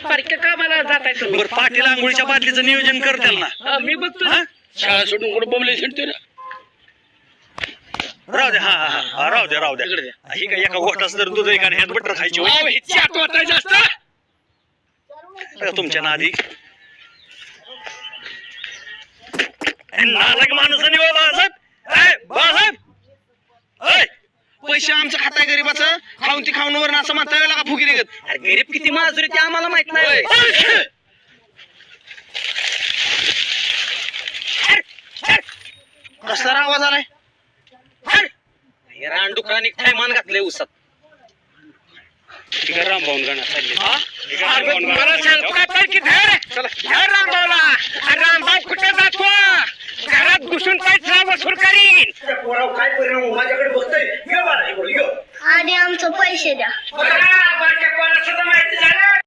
पारख्या कामाला जाताय तुम्ही. बरं पाटील आंघोळीच्या बाटलीचं नियोजन कर त्याला ना. मी बघतो ना. शाळा सोडून कुठं बोंबले शिरतोय ना. राहू द्या. हा राहू द्या ही काय एका गोष्टाच तर दूध एका ह्यात बटर खायची होय. अहो, हे चाट वाटायचं असतं. तुमच्या नादी नालायक माणसाने बाळासाहेब पैसे आमचं खाताय गरीबाचं खाऊन ती खाऊन वर असं म्हणता येईल का फुगिरी गत. अरे गरीब किती माजुरी ते आम्हाला माहित नाही. कसा आवाज आलाय. रानडुकरांनी काय मान घातलंय उसात. रामभाऊन गाणं चालले. मला सांगतो का तर की धर धर रामभाऊला. रामभाऊ कुठे जातो घरात घुसून पैसा वसूल करीन. काय परिणाम माझ्याकडे बघतोय आधी आमचं पैसे द्या. सुद्धा माहिती